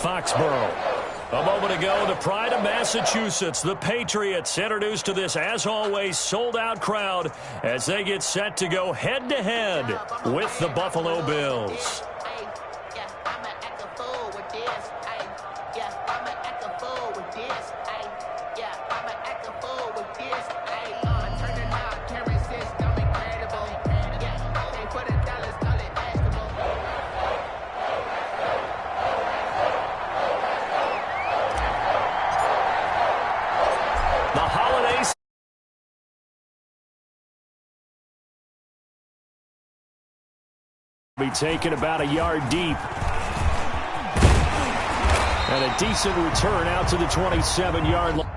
Foxborough. A moment ago, the pride of Massachusetts, the Patriots, introduced to this, as always, sold-out crowd as they get set to go head-to-head with the Buffalo Bills. Be taken about a yard deep. And a decent return out to the 27-yard line.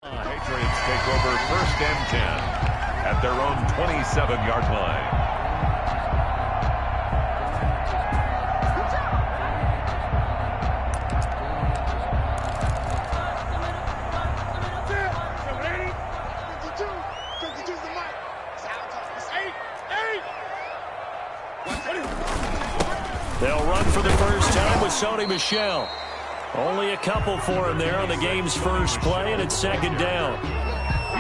Patriots take over 1st and 10 at their own 27-yard line. They'll run for the first time with Sony Michel. Only a couple for him there on the game's first play, and it's 2nd down.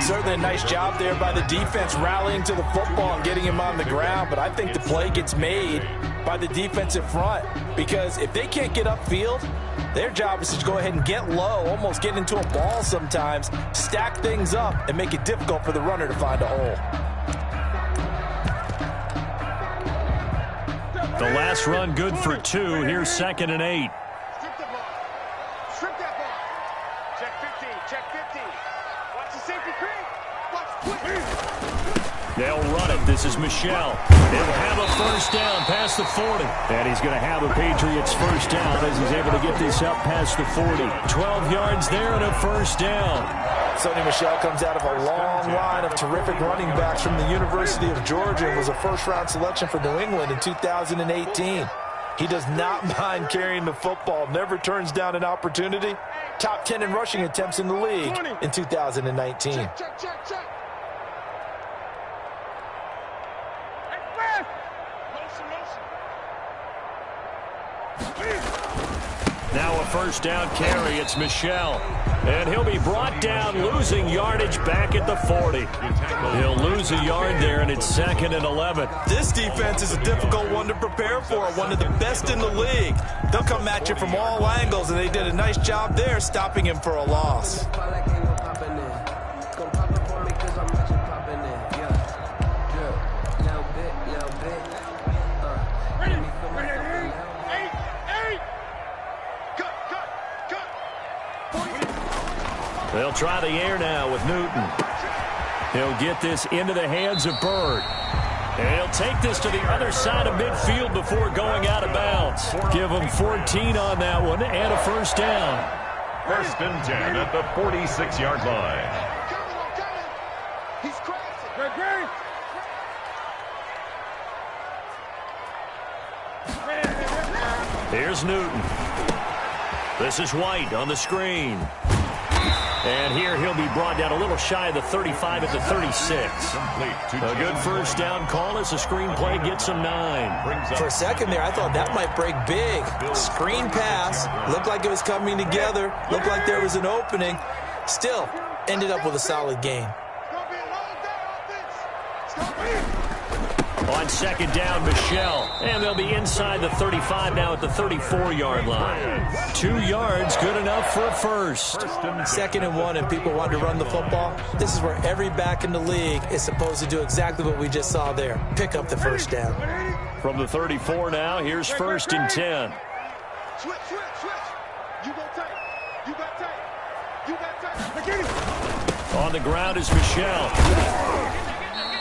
Certainly a nice job there by the defense rallying to the football and getting him on the ground, but I think the play gets made by the defensive front because if they can't get upfield, their job is to go ahead and get low, almost get into a ball sometimes, stack things up, and make it difficult for the runner to find a hole. The last run good for 2. Here's 2nd and 8. They'll run it. This is Michel. He'll have a first down past the 40. And he's going to have a Patriots first down as he's able to get this up past the 40. 12 yards there and a first down. Sony Michel comes out of a long line of terrific running backs from the University of Georgia and was a first-round selection for New England in 2018. He does not mind carrying the football, never turns down an opportunity. Top 10 in rushing attempts in the league in 2019. Check. Now a first down carry. It's Michel. And he'll be brought down, losing yardage back at the 40. He'll lose a yard there, and it's 2nd and 11. This defense is a difficult one to prepare for, one of the best in the league. They'll come at you from all angles, and they did a nice job there stopping him for a loss. They'll try the air now with Newton. He'll get this into the hands of Bird. And he'll take this to the other side of midfield before going out of bounds. Give him 14 on that one and a first down. 1st and 10 at the 46-yard line. He's crazy. Here's Newton. This is White on the screen. And here he'll be brought down a little shy of the 35 at the 36. A good first down call as the screen play gets him 9. For a second there, I thought that might break big. Screen pass, looked like it was coming together, looked like there was an opening. Still, ended up with a solid gain. On 2nd down, Michel. And they'll be inside the 35 now at the 34-yard line. 2 yards, good enough for a first. 2nd and 1, and people want to run the football. This is where every back in the league is supposed to do exactly what we just saw there. Pick up the first down. From the 34 now, here's 1st and 10. Switch. You go tight. You got tight. On the ground is Michel.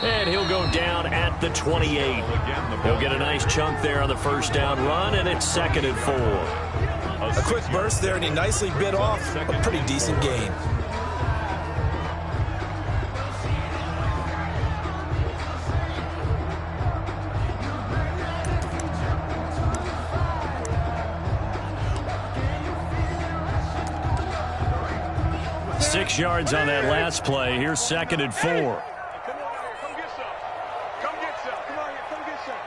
And he'll go down at the 28. He'll get a nice chunk there on the first down run, and it's 2nd and 4. A quick burst there, and he nicely bit off a pretty decent gain. Six yards on that last play. Here's 2nd and 4. Come on here. Come get some. Come get some. Come on here. Come get some.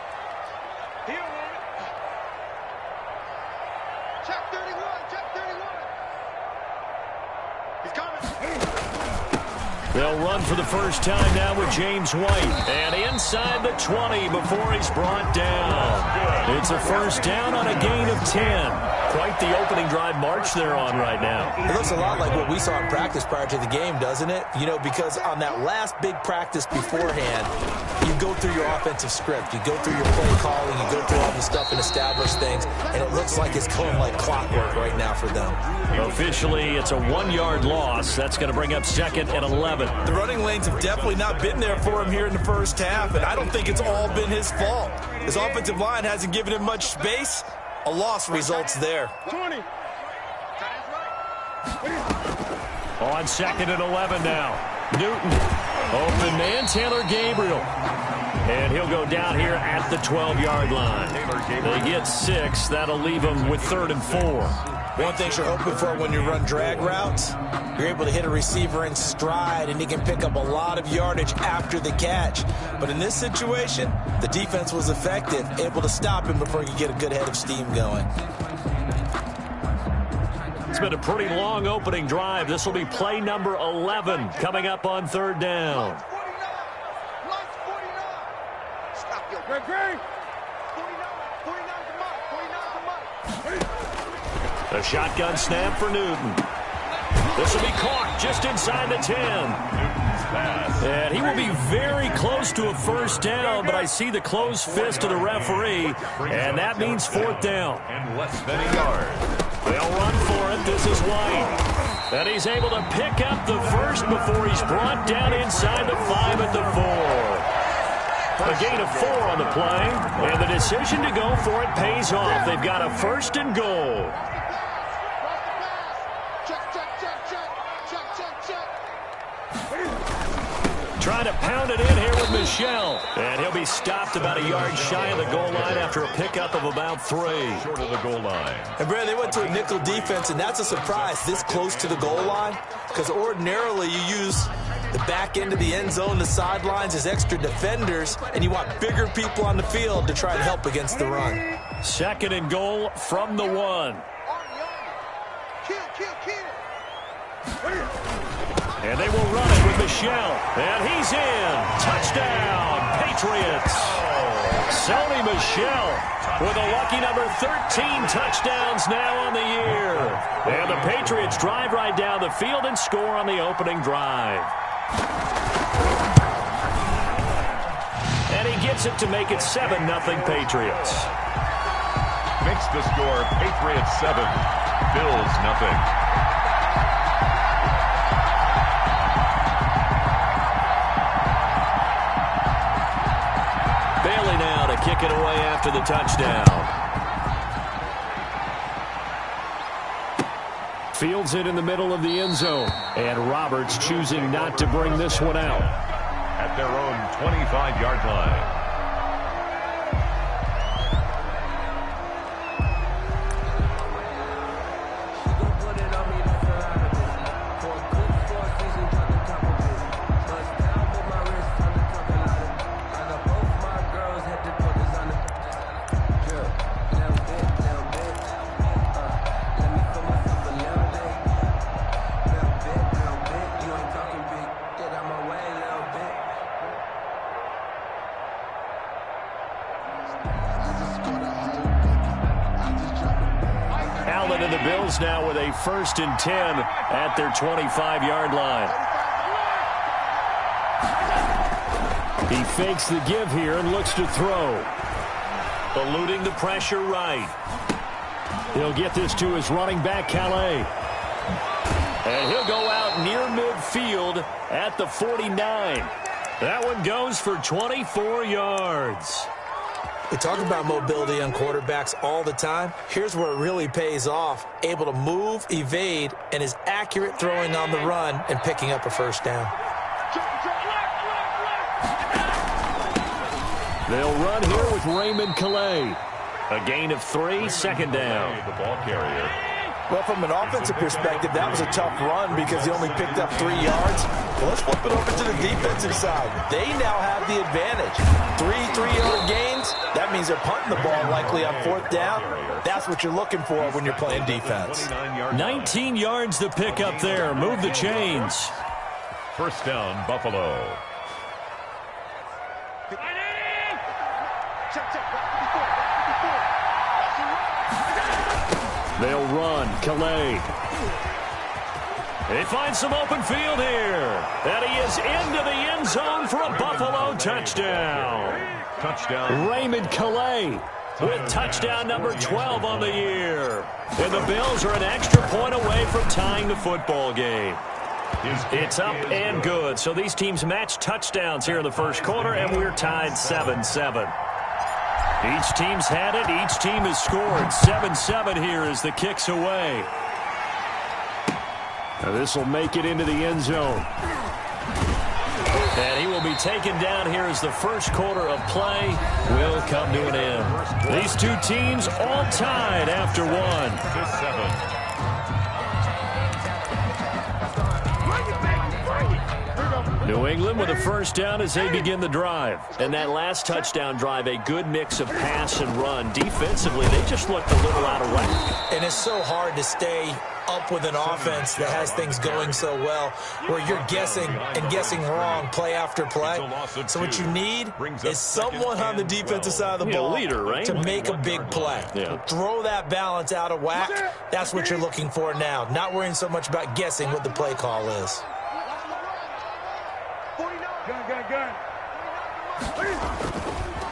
He don't want it. Check 31. Check 31. He's coming. They'll run for the first time now with James White. And inside the 20 before he's brought down. It's a first down on a gain of 10. Quite the opening drive march they're on right now. It looks a lot like what we saw in practice prior to the game, doesn't it? You know, because on that last big practice beforehand, you go through your offensive script. You go through your play calling. You go through all the stuff and establish things. And it looks like it's going like clockwork right now for them. Officially, it's a 1-yard loss. That's going to bring up 2nd and 11. The running lanes have definitely not been there for him here in the first half, and I don't think it's all been his fault. His offensive line hasn't given him much space. A loss results there. 20. On 2nd and 11 now. Newton. Open man, Taylor Gabriel. And he'll go down here at the 12-yard line. They get 6. That'll leave them with 3rd and 4. One thing you're hoping for when you run drag routes, you're able to hit a receiver in stride, and he can pick up a lot of yardage after the catch. But in this situation, the defense was effective, able to stop him before he could get a good head of steam going. It's been a pretty long opening drive. This will be play number 11 coming up on 3rd down. Lights 49. Stop your Greg. 49. 49's the mark. 49's the mark. A shotgun snap for Newton. This will be caught just inside the 10. And he will be very close to a first down, but I see the closed fist of the referee, and that means 4th down. And less than a yard. They'll run for it. This is White. And he's able to pick up the first before he's brought down inside the 5 at the 4. A gain of 4 on the play, and the decision to go for it pays off. They've got a 1st and goal. Trying to pound it in here with Michel. And he'll be stopped about a yard shy of the goal line after a pickup of about 3. Short of the goal line. And, Brad, they went to a nickel defense, and that's a surprise this close to the goal line, because ordinarily you use the back end of the end zone, the sidelines as extra defenders, and you want bigger people on the field to try and help against the run. 2nd and goal from the 1. And they will run it with Michel. And he's in. Touchdown, Patriots. Sony Michel with a lucky number 13 touchdowns now on the year. And the Patriots drive right down the field and score on the opening drive. And he gets it to make it 7-0 Patriots. Makes the score Patriots 7, Bills 0. Kick it away after the touchdown. Fields it in the middle of the end zone. And Roberts choosing not to bring this one out. At their own 25-yard line. And the Bills now with a 1st and 10 at their 25-yard line. He fakes the give here and looks to throw. Eluding the pressure right. He'll get this to his running back, Calais. And he'll go out near midfield at the 49. That one goes for 24 yards. We talk about mobility on quarterbacks all the time. Here's where it really pays off. Able to move, evade, and is accurate throwing on the run and picking up a first down. They'll run here with Raymond Calais. A gain of 3, second down. The ball carrier. Well, from an offensive perspective, that was a tough run because he only picked up 3 yards. Well, let's flip it over to the defensive side. They now have the advantage. 3 3-yard gains, that means they're punting the ball likely on 4th down. That's what you're looking for when you're playing defense. 19 yards to pick up there. Move the chains. First down, Buffalo. They'll run. Calais. They find some open field here. And he is into the end zone for a Buffalo touchdown. Touchdown. Raymond Calais with touchdown number 12 on the year. And the Bills are an extra point away from tying the football game. It's up and good. So these teams match touchdowns here in the first quarter, and we're tied 7-7. Each team's had it. Each team has scored. 7-7 here as the kick's away. Now this will make it into the end zone. And he will be taken down here as the first quarter of play will come to an end. These two teams all tied after 1. New England with a first down as they begin the drive. And that last touchdown drive, a good mix of pass and run. Defensively, they just looked a little out of whack. And it's so hard to stay up with an offense that has things going so well, where you're guessing and guessing wrong play after play. So what you need is someone on the defensive side of the ball to make a big play. Throw that balance out of whack. That's what you're looking for now. Not worrying so much about guessing what the play call is.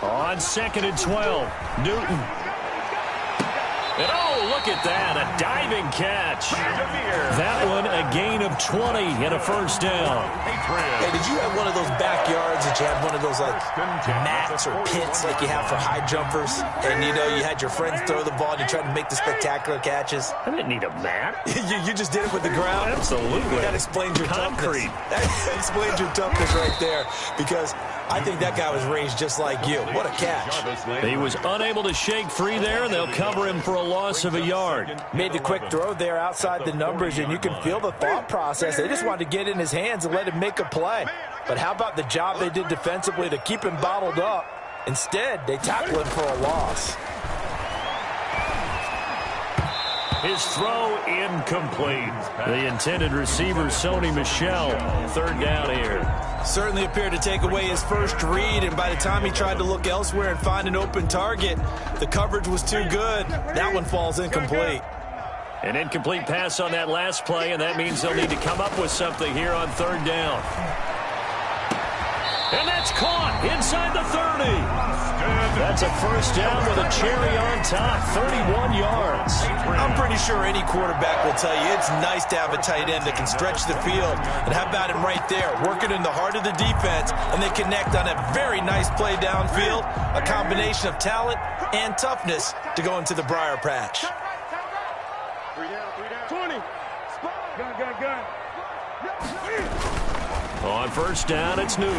On 2nd and 12, Newton. And oh, look at that, a diving catch. That one, a gain of 20 and a first down. Hey, did you have one of those backyards that you had one of those like mats or pits like you have for high jumpers? And you know, you had your friends throw the ball and you tried to make the spectacular catches? I didn't need a mat. you just did it with the ground? Absolutely. That explains your concrete. That explains your toughness right there, because I think that guy was raised just like you. What a catch. He was unable to shake free there, and they'll cover him for a loss of a yard. Made the quick throw there outside the numbers, and you can feel the thought process. They just wanted to get in his hands and let him make a play. But how about the job they did defensively to keep him bottled up? Instead, they tackle him for a loss. His throw incomplete. The intended receiver, Sony Michel, third down here. Certainly appeared to take away his first read, and by the time he tried to look elsewhere and find an open target, the coverage was too good. That one falls incomplete. An incomplete pass on that last play, and that means they'll need to come up with something here on third down. And that's caught inside the 30. That's a first down with a cherry on top, 31 yards. I'm pretty sure any quarterback will tell you it's nice to have a tight end that can stretch the field. And how about him right there, working in the heart of the defense, and they connect on a very nice play downfield, a combination of talent and toughness to go into the briar patch. 20. Gun. On first down, it's Newton.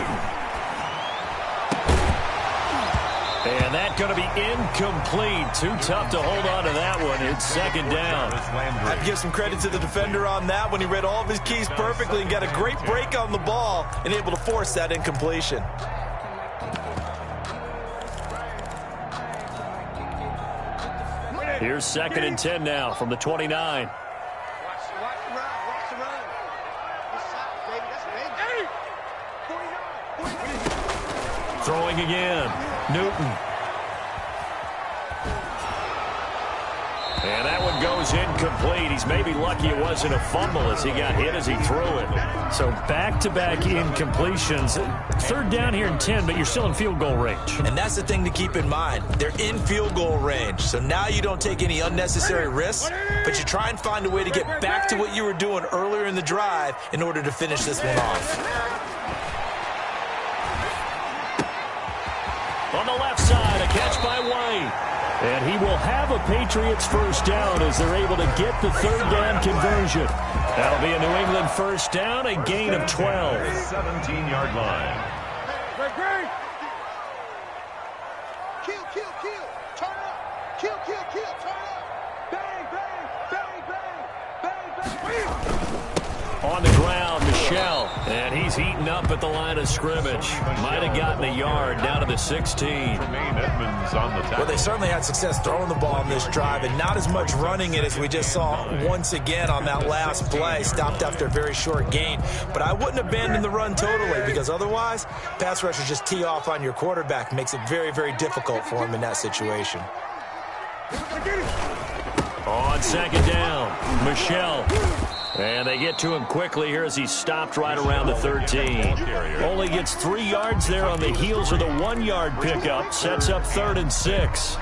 And that's going to be incomplete. Too tough to hold on to that one. It's second down. I have to give some credit to the defender on that one. He read all of his keys perfectly and got a great break on the ball and able to force that incompletion. Here's 2nd and 10 now from the 29. Throwing again, Newton. And that one goes incomplete. He's maybe lucky it wasn't a fumble as he got hit as he threw it. So back-to-back incompletions. Third down here in 10, but you're still in field goal range. And that's the thing to keep in mind. They're in field goal range. So now you don't take any unnecessary risks, but you try and find a way to get back to what you were doing earlier in the drive in order to finish this one off. catch by White. And he will have a Patriots first down as they're able to get the third down conversion. That'll be a New England first down, a gain of 12. 17-yard line. Kill, kill, kill. Turn up. Kill, kill, kill. Turn up. Bang, bang, bang, bang, bang, bang. On the ground, Michel. And he's heating up at the line of scrimmage. Might have gotten a yard down to the 16. Edmonds on the tackle. Well, they certainly had success throwing the ball on this drive, and not as much running it as we just saw once again on that last play. Stopped after a very short gain. But I wouldn't abandon the run totally, because otherwise, pass rushers just tee off on your quarterback. Makes it very, very difficult for him in that situation. On second down, Michel. And they get to him quickly here as he stopped right around the 13. Only gets 3 yards there on the heels of the 1-yard pickup. Sets up 3rd and 6.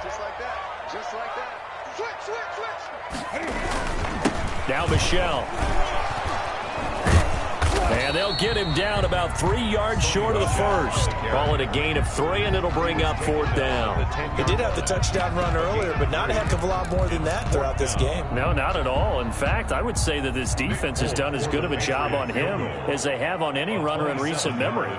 Just like that. Just like that. Switch, switch, switch. Now Michel. And they'll get him down about 3 yards short of the first. Call it a gain of 3, and it'll bring up 4th down. He did have the touchdown run earlier, but not a heck of a lot more than that throughout this game. No, not at all. In fact, I would say that this defense has done as good of a job on him as they have on any runner in recent memory.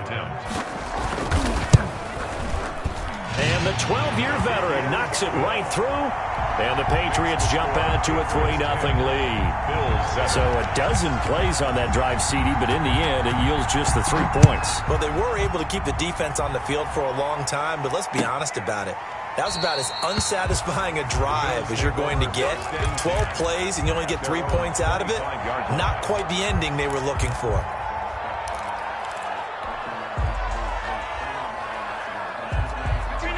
And the 12-year veteran knocks it right through. And the Patriots jump out to a 3-0 lead. So a dozen plays on that drive, CD, but in the end, it yields just the 3 points. Well, they were able to keep the defense on the field for a long time, but let's be honest about it. That was about as unsatisfying a drive as you're going to get. 12 plays and you only get 3 points out of it. Not quite the ending they were looking for.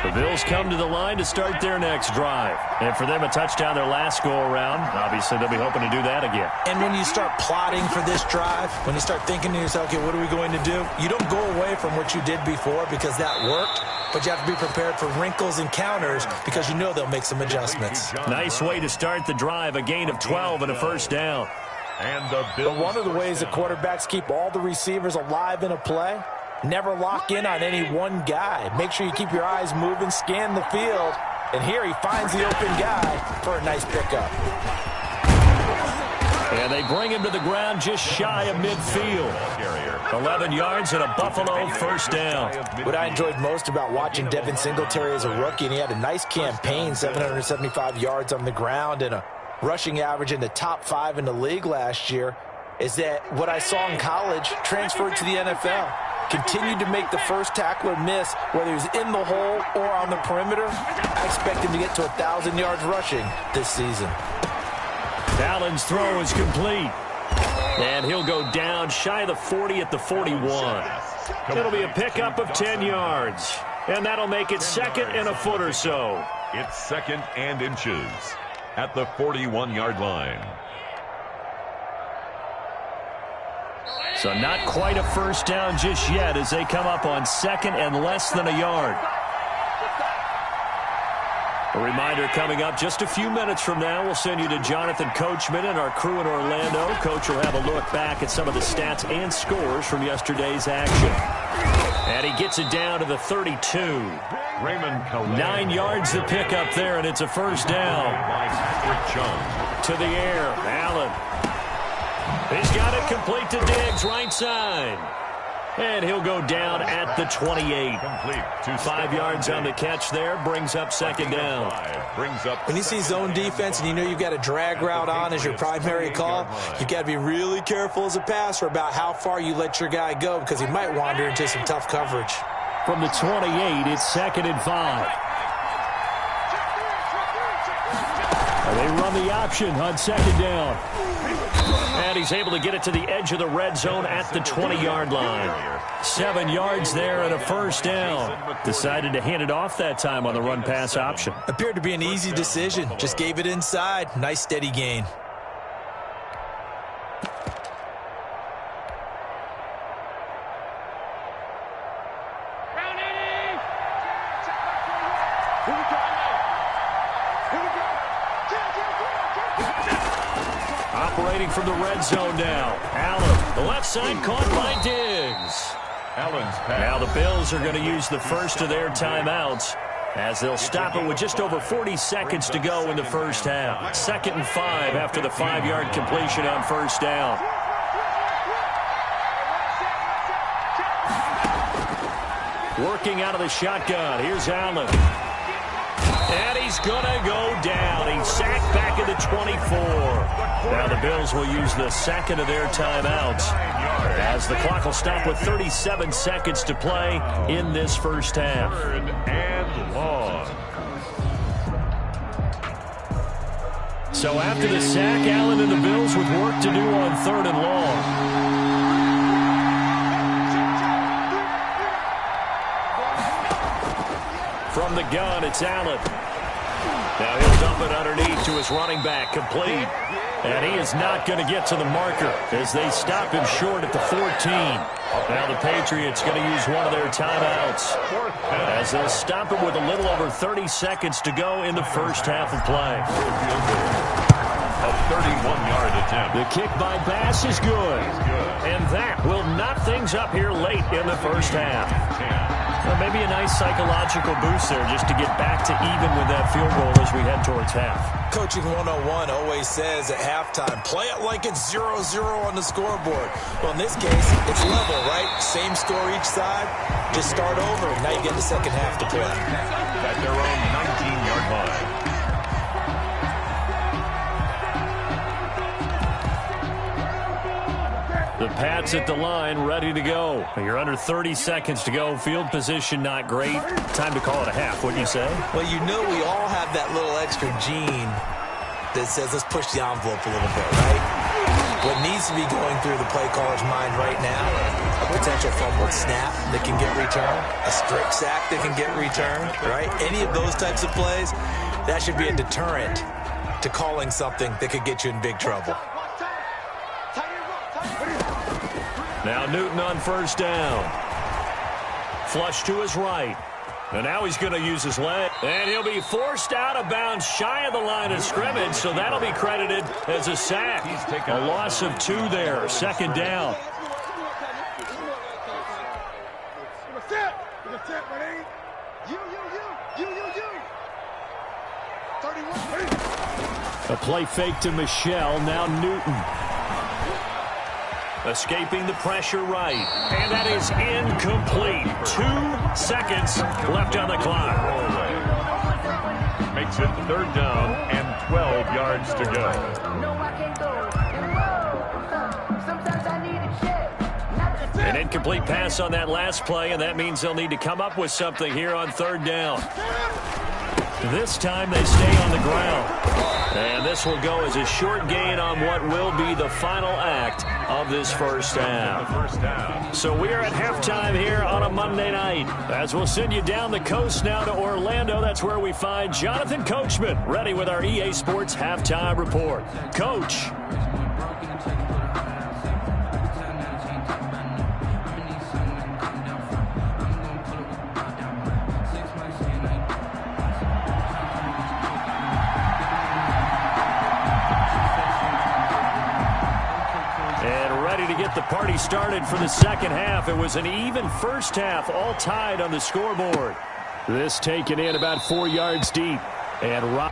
The Bills come to the line to start their next drive. And for them, a touchdown their last go-around. Obviously, they'll be hoping to do that again. And when you start plotting for this drive, when you start thinking to yourself, okay, what are we going to do? You don't go away from what you did before because that worked, but you have to be prepared for wrinkles and counters because you know they'll make some adjustments. Nice way to start the drive, a gain of 12 and a first down. And the Bills. But one of the ways that quarterbacks keep all the receivers alive in a play, never lock in on any one guy. Make sure you keep your eyes moving, scan the field. And here he finds the open guy for a nice pickup. And they bring him to the ground just shy of midfield. 11 yards and a Buffalo first down. What I enjoyed most about watching Devin Singletary as a rookie, and he had a nice campaign, 775 yards on the ground and a rushing average in the top 5 in the league last year, is that what I saw in college transferred to the NFL. Continued to make the first tackler miss, whether he's in the hole or on the perimeter. I expect him to get to 1,000 yards rushing this season. Allen's throw is complete. And he'll go down shy of the 40 at the 41. It'll be a pickup of 10 yards. And that'll make it 2nd and a foot or so. It's 2nd and inches at the 41-yard line. So not quite a first down just yet as they come up on 2nd and less than a yard. A reminder coming up just a few minutes from now. We'll send you to Jonathan Coachman and our crew in Orlando. Coach will have a look back at some of the stats and scores from yesterday's action. And he gets it down to the 32. Raymond Calais. 9 yards to pick up there, and it's a first down. By Patrick Chung. To the air, Allen. He's got it complete to Diggs, right side. And he'll go down at the 28. Complete. 5 yards on the catch there, brings up 2nd down. Brings up When you see zone defense and you know you've got a drag route on as your primary call, you've got to be really careful as a passer about how far you let your guy go because he might wander into some tough coverage. From the 28, it's 2nd and 5. And they run the option on 2nd down. And he's able to get it to the edge of the red zone at the 20-yard line. 7 yards there and a first down. Decided to hand it off that time on the run-pass option. Appeared to be an easy decision. Just gave it inside. Nice steady gain. operating from the red zone now. Allen, the left side caught by Diggs. Allen's pass. Now the Bills are going to use the first of their timeouts as they'll stop it with just over 40 seconds to go in the first half. 2nd and 5 after the 5-yard completion on first down. Working out of the shotgun. Here's Allen. And he's going to go down. He's sacked back at the 24. Now the Bills will use the second of their timeouts as the clock will stop with 37 seconds to play in this first half. 3rd and long. So after the sack, Allen and the Bills with work to do on 3rd and long. From the gun, it's Allen. Now he'll dump it underneath to his running back, complete. And he is not going to get to the marker as they stop him short at the 14. Now the Patriots going to use one of their timeouts as they'll stop him with a little over 30 seconds to go in the first half of play. A 31-yard attempt. The kick by Bass is good. And that will knot things up here late in the first half. Well, maybe a nice psychological boost there just to get back to even with that field goal as we head towards half. Coaching 101 always says at halftime, play it like it's 0-0 on the scoreboard. Well, in this case, it's level, right? Same score each side. Just start over, and now you get the second half to play. At their own 19-yard line. The Pats at the line, ready to go. You're under 30 seconds to go. Field position not great. Time to call it a half, wouldn't you say? Well, you know we all have that little extra gene that says let's push the envelope a little bit, right? What needs to be going through the play caller's mind right now, a potential fumbled snap that can get returned, a strip sack that can get returned, right? Any of those types of plays, that should be a deterrent to calling something that could get you in big trouble. Now Newton on first down. Flush to his right. And now he's going to use his leg. And he'll be forced out of bounds shy of the line of scrimmage, so that'll be credited as a sack. A loss of 2 there. 2nd down. A play fake to Michelle. Now Newton. Escaping the pressure right. And that is incomplete. 2 seconds left on the clock. Makes it 3rd down and 12 yards to go. An incomplete pass on that last play, and that means they'll need to come up with something here on 3rd down. This time they stay on the ground. And this will go as a short gain on what will be the final act of this first half. So we are at halftime here on a Monday night. As we'll send you down the coast now to Orlando, that's where we find Jonathan Coachman, ready with our EA Sports Halftime Report. Coach. The party started for the second half. It was an even first half, all tied on the scoreboard. This taken in about 4 yards deep. And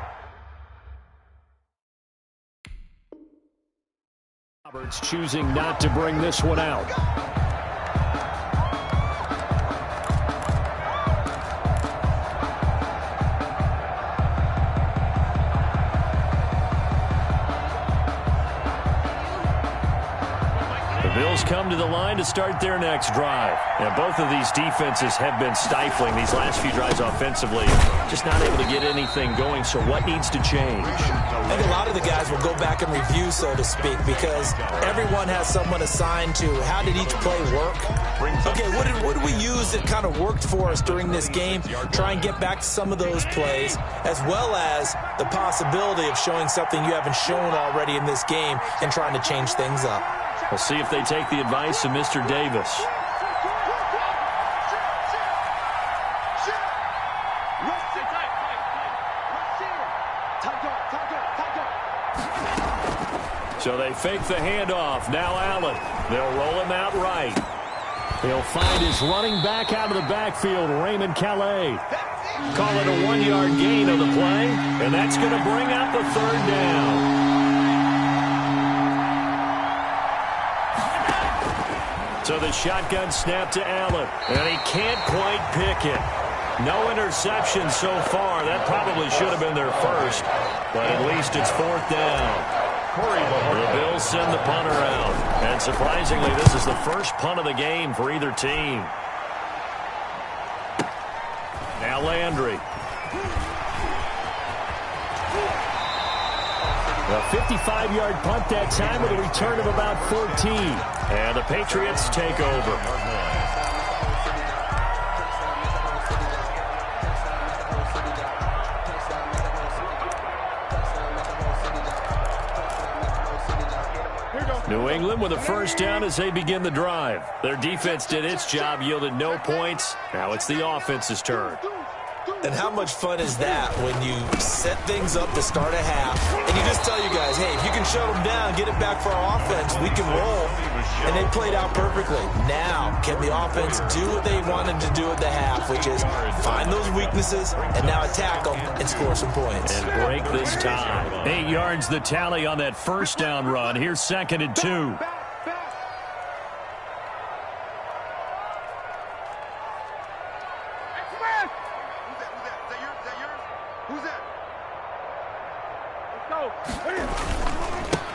Roberts choosing not to bring this one out. Bills come to the line to start their next drive. And both of these defenses have been stifling these last few drives offensively. Just not able to get anything going, so what needs to change? I think a lot of the guys will go back and review, so to speak, because everyone has someone assigned to how did each play work. Okay, what did we use that kind of worked for us during this game? Try and get back to some of those plays, as well as the possibility of showing something you haven't shown already in this game and trying to change things up. We'll see if they take the advice of Mr. Davis. So they fake the handoff. Now Allen. They'll roll him out right. He'll find his running back out of the backfield, Raymond Calais. Call it a 1-yard gain on the play, and that's going to bring out the third down. So the shotgun snap to Allen, and he can't quite pick it. No interception so far. That probably should have been their first, but at least it's fourth down. The Bills send the punter out, and surprisingly, this is the first punt of the game for either team. Now Landry. A 55-yard punt that time with a return of about 14. And the Patriots take over. New England with a first down as they begin the drive. Their defense did its job, yielded no points. Now it's the offense's turn. And how much fun is that when you set things up to start a half and you just tell you guys, hey, if you can shut them down, get it back for our offense, we can roll. And they played out perfectly. Now, can the offense do what they wanted to do at the half, which is find those weaknesses and now attack them and score some points. And break this tie. 8 yards the tally on that first down run. Here's 2nd and 2.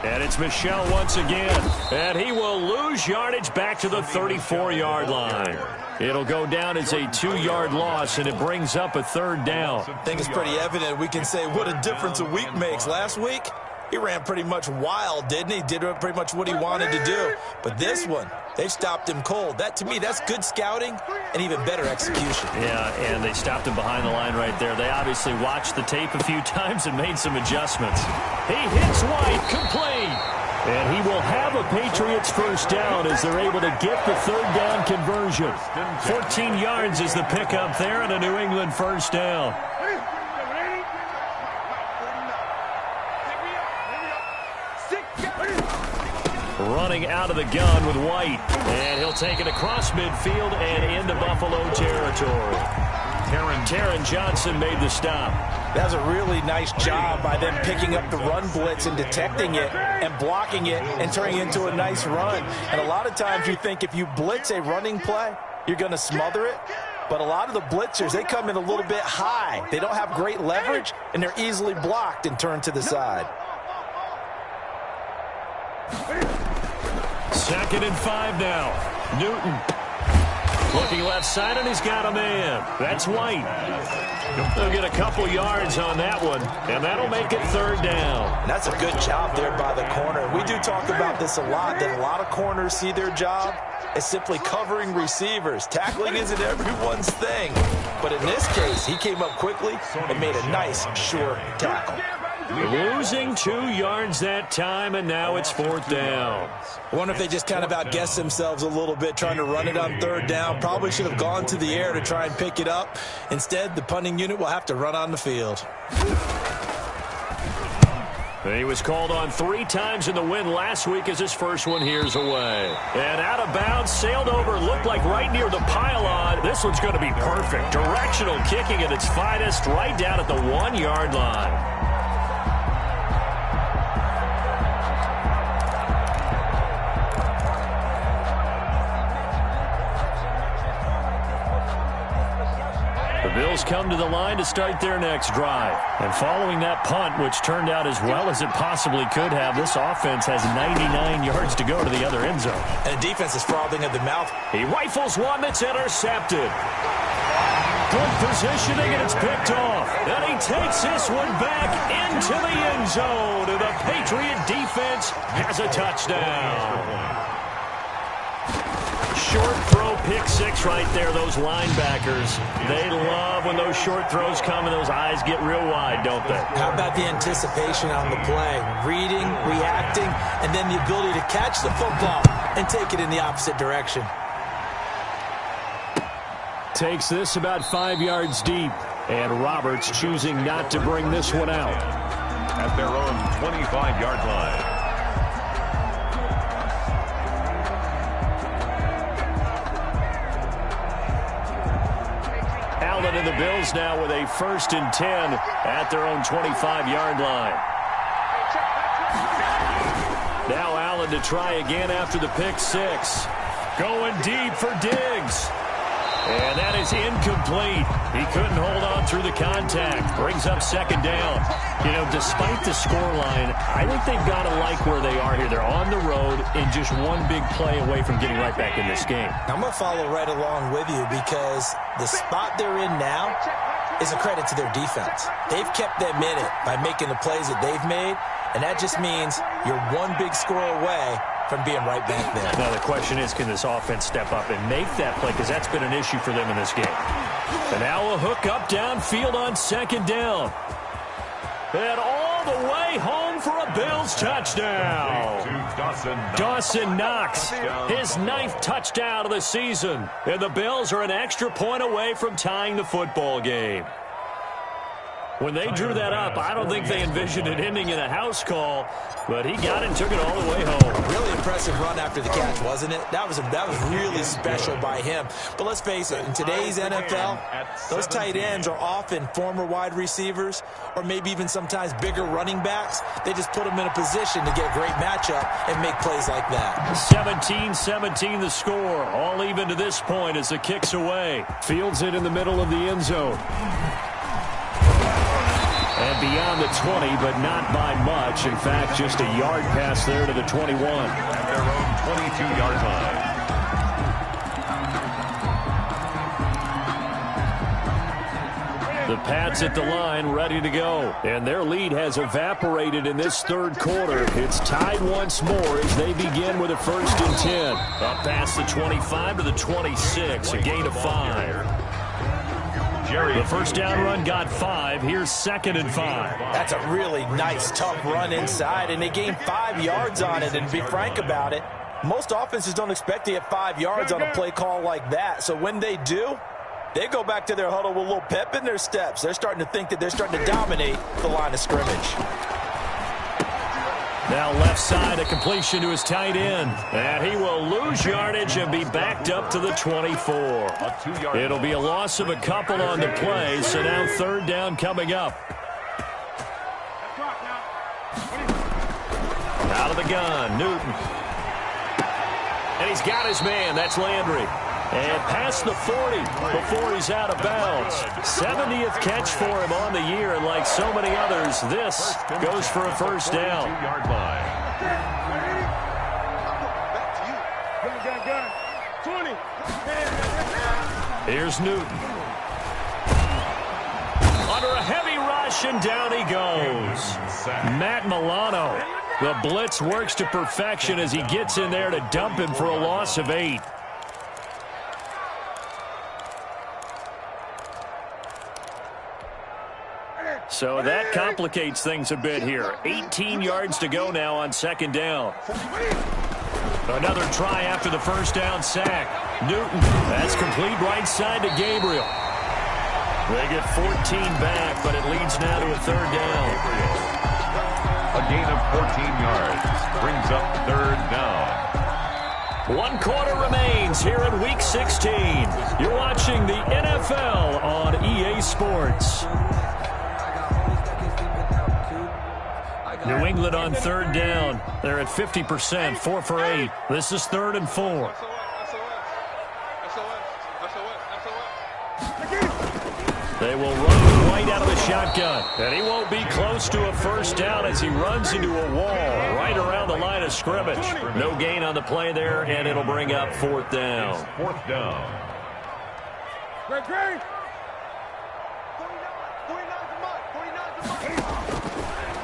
And it's Michel once again. And he will lose yardage back to the 34-yard line. It'll go down as a 2-yard loss, and it brings up a third down. I think it's pretty evident. We can say what a difference a week makes. Last week, he ran pretty much wild, didn't he? Did pretty much what he wanted to do. But this one, they stopped him cold. That, to me, that's good scouting and even better execution. Yeah, and they stopped him behind the line right there. They obviously watched the tape a few times and made some adjustments. He hits White, complete. And he will have a Patriots first down as they're able to get the third down conversion. 14 yards is the pickup there and a New England first down. Running out of the gun with White. And he'll take it across midfield and into Buffalo territory. Taron Johnson made the stop. That was a really nice job by them picking up the run blitz and detecting it and blocking it and turning it into a nice run. And a lot of times you think if you blitz a running play, you're going to smother it. But a lot of the blitzers, they come in a little bit high. They don't have great leverage, and they're easily blocked and turned to the side. 2nd and 5 now. Newton. Looking left side, and he's got a man. That's White. They'll get a couple yards on that one, and that'll make it third down. And that's a good job there by the corner. We do talk about this a lot, that a lot of corners see their job as simply covering receivers. Tackling isn't everyone's thing. But in this case, he came up quickly and made a nice, sure tackle. Losing 2 yards that time, and now it's fourth down. I wonder if they just kind of outguessed themselves a little bit trying to run it on third down. Probably should have gone to the air to try and pick it up. Instead, the punting unit will have to run on the field. He was called on 3 times in the win last week as his first one here's away. And out of bounds, sailed over, looked like right near the pylon. This one's going to be perfect. Directional kicking at its finest, right down at the 1-yard line. Bills come to the line to start their next drive. And following that punt, which turned out as well as it possibly could have, this offense has 99 yards to go to the other end zone. And defense is frothing at the mouth. He rifles one that's intercepted. Good positioning, and it's picked off. And he takes this one back into the end zone. And the Patriot defense has a touchdown. Short throw, pick six right there, those linebackers. They love when those short throws come and those eyes get real wide, don't they? How about the anticipation on the play? Reading, reacting, and then the ability to catch the football and take it in the opposite direction. Takes this about 5 yards deep, and Roberts choosing not to bring this one out. At their own 25-yard line. Allen and the Bills now with a 1st and 10 at their own 25-yard line. Now Allen to try again after the pick six. Going deep for Diggs. And that is incomplete. He couldn't hold on through the contact. Brings up 2nd down. You know, despite the scoreline, I think they've got to like where they are here. They're on the road and just one big play away from getting right back in this game. I'm going to follow right along with you because the spot they're in now is a credit to their defense. They've kept them in it by making the plays that they've made, and that just means you're one big score away from being right back there. Now the question is, can this offense step up and make that play? Because that's been an issue for them in this game. And now a hook up downfield on 2nd down. And all the way home for a Bills touchdown. Dawson Knox, his 9th touchdown of the season. And the Bills are an extra point away from tying the football game. When they drew that up, I don't think they envisioned it ending in a house call, but he got it and took it all the way home. Really impressive run after the catch, wasn't it? That was really special by him. But let's face it, in today's NFL, those tight ends are often former wide receivers or maybe even sometimes bigger running backs. They just put them in a position to get a great matchup and make plays like that. 17-17 the score. All even to this point as the kick's away. Fields it in the middle of the end zone. And beyond the 20, but not by much. In fact, just a yard pass there to the 21. At their own 22-yard line. The Pats at the line, ready to go. And their lead has evaporated in this 3rd quarter. It's tied once more as they begin with a 1st and 10. Up past the 25 to the 26, a gain of 5. The first down run got 5. Here's 2nd and 5. That's a really nice, tough run inside, and they gained 5 yards on it. And to be frank about it, most offenses don't expect to get 5 yards on a play call like that. So when they do, they go back to their huddle with a little pep in their steps. They're starting to think that they're starting to dominate the line of scrimmage. Now left side, a completion to his tight end. And he will lose yardage and be backed up to the 24. It'll be a loss of a couple on the play, so now 3rd down coming up. Out of the gun, Newton. And he's got his man, that's Landry. And past the 40 before he's out of bounds. 70th catch for him on the year, and like so many others, this goes for a 1st down. Here's Newton. Under a heavy rush, and down he goes. Matt Milano. The blitz works to perfection as he gets in there to dump him for a loss of 8. So that complicates things a bit here. 18 yards to go now on 2nd down. Another try after the 1st down sack. Newton, that's complete right side to Gabriel. They get 14 back, but it leads now to a 3rd down. A gain of 14 yards brings up 3rd down. 1 quarter remains here in Week 16. You're watching the NFL on EA Sports. New England on 3rd down. They're at 50%, 4 for 8. This is 3rd and 4. They will run right out of the shotgun. And he won't be close to a 1st down as he runs into a wall right around the line of scrimmage. No gain on the play there, and it'll bring up 4th down. 4th down.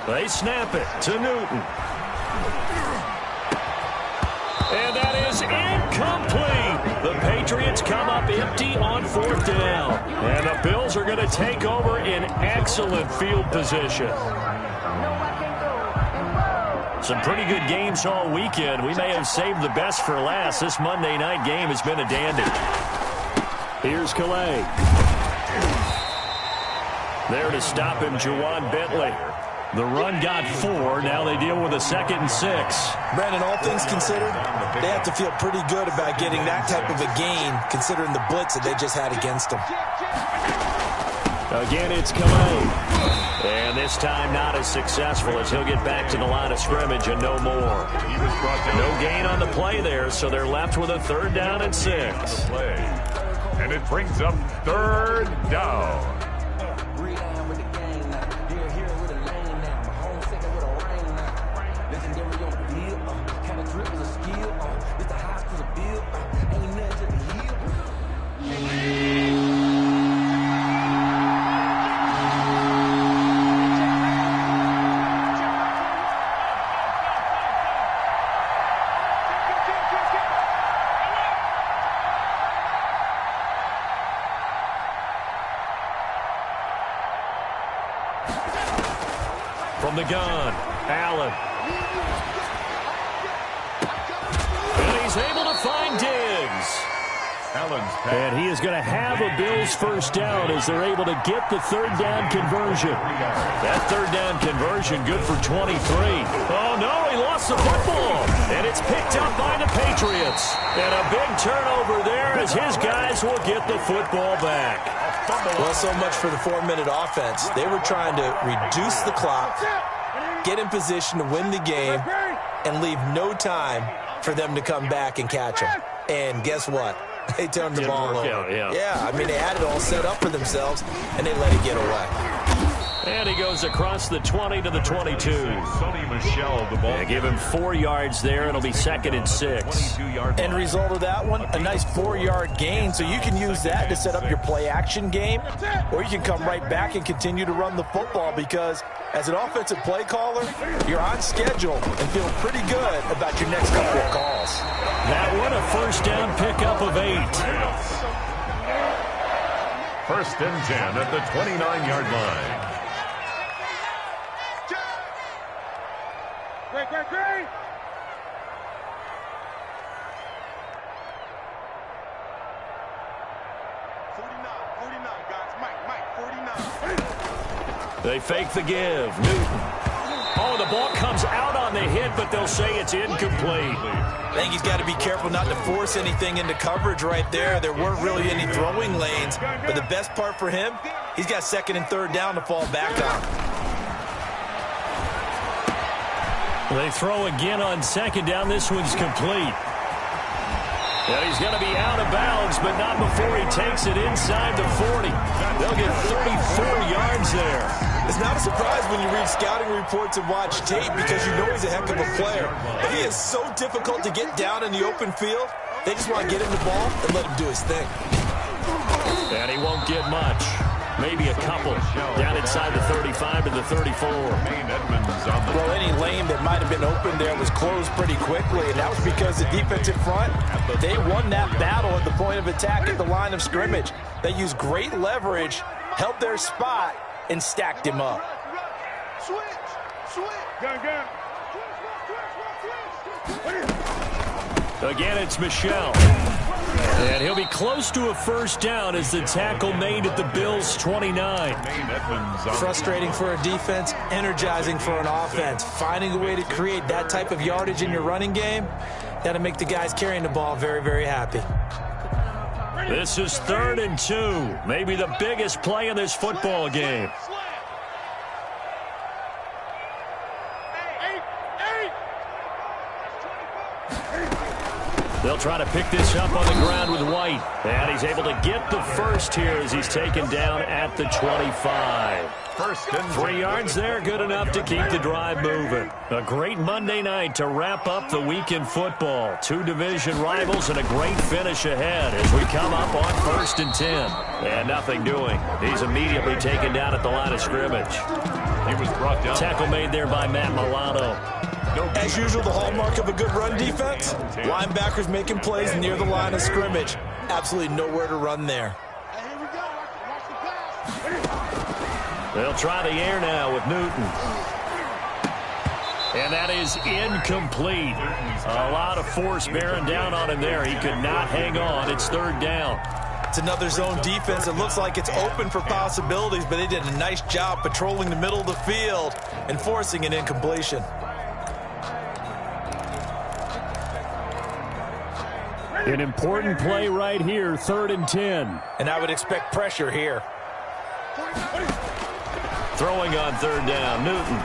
They snap it to Newton. And that is incomplete. The Patriots come up empty on 4th down. And the Bills are going to take over in excellent field position. Some pretty good games all weekend. We may have saved the best for last. This Monday night game has been a dandy. Here's Calais. There to stop him, Juwan Bentley. The run got 4. Now they deal with a 2nd and 6. Brandon, all things considered, they have to feel pretty good about getting that type of a gain, considering the blitz that they just had against them. Again, it's Calais. And this time not as successful as he'll get back to the line of scrimmage and no more. No gain on the play there, so they're left with a 3rd down and 6. And it brings up 3rd down. From the gun, Allen. And he's able to find Diggs. And he is going to have a Bills 1st down as they're able to get the 3rd down conversion. That 3rd down conversion good for 23. Oh, no, he lost the football. And it's picked up by the Patriots. And a big turnover there as his guys will get the football back. Well, so much for the 4-minute offense. They were trying to reduce the clock, get in position to win the game, and leave no time for them to come back and catch them. And guess what? They turned the ball over. Yeah, I mean, they had it all set up for themselves, and they let it get away. And he goes across the 20 to the 22. They give him 4 yards there. It'll be 2nd and 6. End result of that one, a nice 4-yard gain. So you can use that to set up your play-action game, or you can come right back and continue to run the football because as an offensive play caller, you're on schedule and feel pretty good about your next couple of calls. That one, a 1st down pickup of 8. 1st and 10 at the 29-yard line. Great. They fake the give. Newton. Oh, the ball comes out on the hit, but they'll say it's incomplete. I think he's got to be careful not to force anything into coverage right there. There weren't really any throwing lanes, but the best part for him, he's got 2nd and 3rd down to fall back on. They throw again on 2nd down. This one's complete. And he's going to be out of bounds, but not before he takes it inside the 40. They'll get 34 yards there. It's not a surprise when you read scouting reports and watch tape because you know he's a heck of a player. But he is so difficult to get down in the open field. They just want to get him the ball and let him do his thing. And he won't get much. Maybe a couple down inside the 35 to the 34. Well, any lane that might have been open there was closed pretty quickly, and that was because the defensive front, they won that battle at the point of attack at the line of scrimmage. They used great leverage, held their spot, and stacked him up. Again, it's Michel. And he'll be close to a 1st down as the tackle made at the Bills' 29. Frustrating for a defense, energizing for an offense. Finding a way to create that type of yardage in your running game, that'll make the guys carrying the ball very, very happy. This is 3rd and 2. Maybe the biggest play in this football game. They'll try to pick this up on the ground with White. And he's able to get the first here as he's taken down at the 25. 3 yards there, good enough to keep the drive moving. A great Monday night to wrap up the week in football. 2 division rivals and a great finish ahead as we come up on 1st and 10. And nothing doing. He's immediately taken down at the line of scrimmage. He was brought down. Tackle made there by Matt Milano. As usual, the hallmark of a good run defense, linebackers making plays near the line of scrimmage. Absolutely nowhere to run there. They'll try the air now with Newton. And that is incomplete. A lot of force bearing down on him there. He could not hang on. It's 3rd down. It's another zone defense. It looks like it's open for possibilities, but they did a nice job patrolling the middle of the field and forcing an incompletion. An important play right here, 3rd and 10. And I would expect pressure here. Throwing on 3rd down, Newton.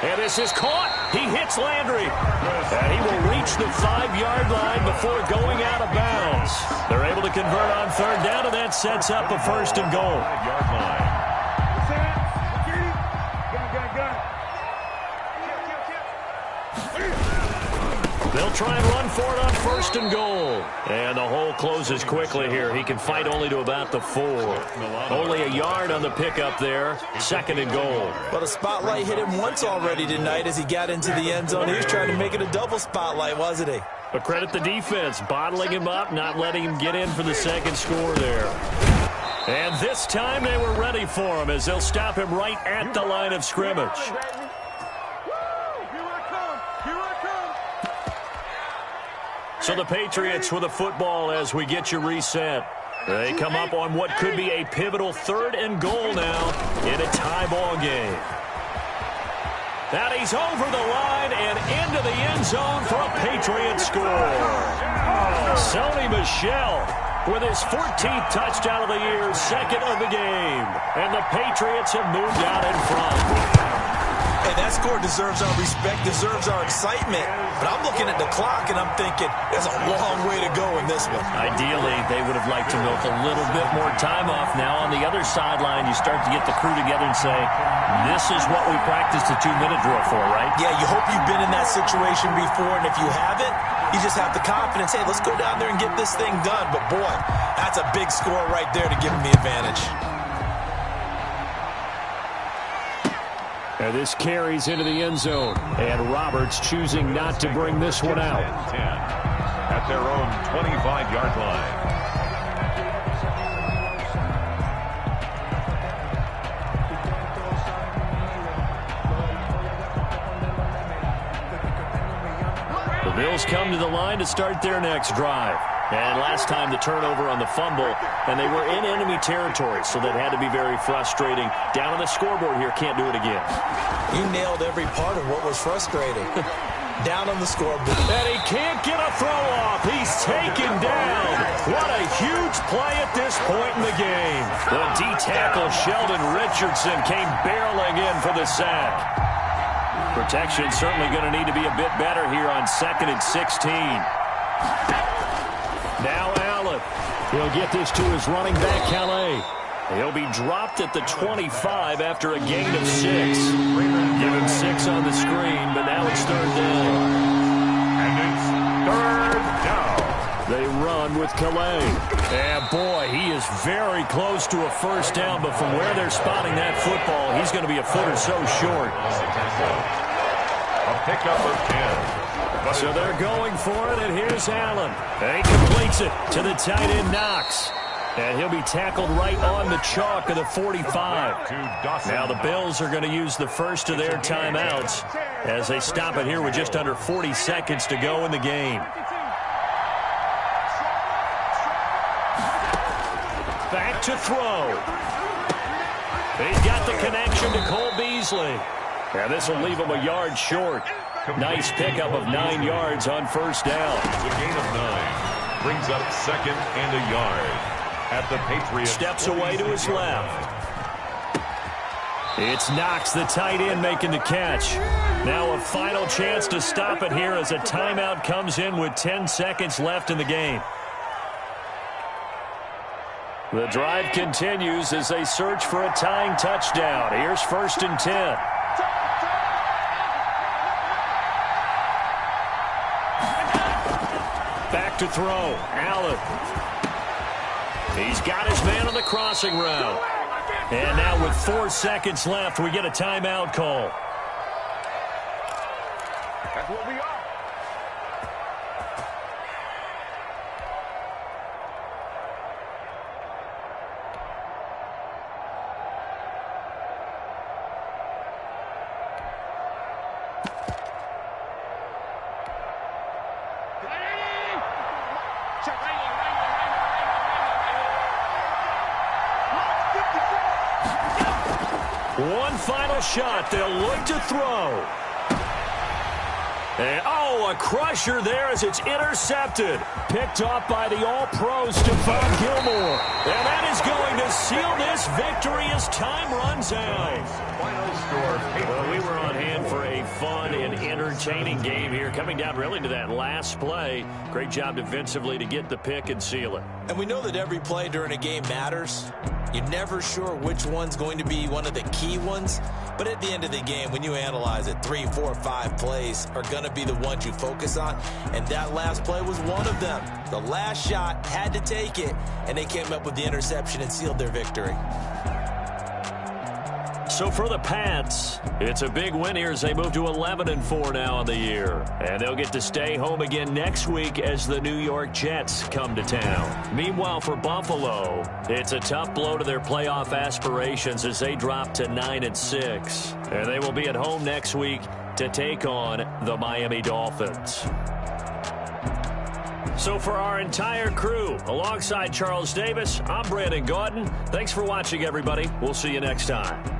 And this is caught. He hits Landry. And he will reach the 5-yard line before going out of bounds. They're able to convert on 3rd down, and that sets up a 1st and goal. 5-yard line. They'll try and run for it on 1st and goal. And the hole closes quickly here. He can fight only to about the 4. Only a yard on the pickup there. 2nd and goal. But a spotlight hit him once already tonight as he got into the end zone. He was trying to make it a double spotlight, wasn't he? But credit the defense, bottling him up, not letting him get in for the 2nd score there. And this time they were ready for him as they'll stop him right at the line of scrimmage. So the Patriots with the football as we get you reset. They come up on what could be a pivotal 3rd and goal now in a tie ball game. And he's over the line and into the end zone for a Patriot score. Sony Michel with his 14th touchdown of the year, 2nd of the game. And the Patriots have moved out in front. Hey, that score deserves our respect, deserves our excitement. But I'm looking at the clock, and I'm thinking there's a long way to go in this one. Ideally, they would have liked to milk a little bit more time off. Now, on the other sideline, you start to get the crew together and say, this is what we practiced the 2-minute drill for, right? Yeah, you hope you've been in that situation before, and if you haven't, you just have the confidence, hey, let's go down there and get this thing done. But, boy, that's a big score right there to give them the advantage. And this carries into the end zone. And Roberts choosing not to bring this one out. 10 at their own 25-yard line. The Bills come to the line to start their next drive. And last time the turnover on the fumble, and they were in enemy territory, so that had to be very frustrating. Down on the scoreboard here, can't do it again. You nailed every part of what was frustrating. Down on the scoreboard. And he can't get a throw off. He's taken down. What a huge play at this point in the game. The D-tackle Sheldon Richardson came barreling in for the sack. Protection certainly going to need to be a bit better here on 2nd and 16. Now Allen. He'll get this to his running back, Calais. He'll be dropped at the 25 after a gain of 6. Give him 6 on the screen, but now it's 3rd down. And it's 3rd down. They run with Calais. And boy, he is very close to a 1st down, but from where they're spotting that football, he's going to be a foot or so short. A pickup of 10. So they're going for it, and here's Allen. And he completes it to the tight end, Knox. And he'll be tackled right on the chalk of the 45. Now the Bills are going to use the first of their timeouts as they stop it here with just under 40 seconds to go in the game. Back to throw. He's got the connection to Cole Beasley. And this will leave him a yard short. Nice pickup of 9 yards on 1st down. The gain of 9 brings up 2nd and a yard at the Patriots. Steps away to his left. It's Knox, the tight end, making the catch. Now a final chance to stop it here as a timeout comes in with 10 seconds left in the game. The drive continues as they search for a tying touchdown. Here's 1st and 10. Back to throw. Allen. He's got his man on the crossing route. And now with 4 seconds left, we get a timeout call. That's what we are. One final shot. They'll look to throw. And, a crusher there as it's intercepted. Picked off by the All-Pro Stephon Gilmore. And that is going to seal this victory as time runs out. Final score. Well, we were on hand for a fun and entertaining game here. Coming down really to that last play. Great job defensively to get the pick and seal it. And we know that every play during a game matters. You're never sure which one's going to be one of the key ones. But at the end of the game, when you analyze it, 3, 4, 5 plays are going to be the ones you focus on. And that last play was one of them. The last shot had to take it, and they came up with the interception and sealed their victory. So for the Pats, it's a big win here as they move to 11-4 now on the year. And they'll get to stay home again next week as the New York Jets come to town. Meanwhile, for Buffalo, it's a tough blow to their playoff aspirations as they drop to 9-6. And they will be at home next week to take on the Miami Dolphins. So for our entire crew, alongside Charles Davis, I'm Brandon Gaudin. Thanks for watching, everybody. We'll see you next time.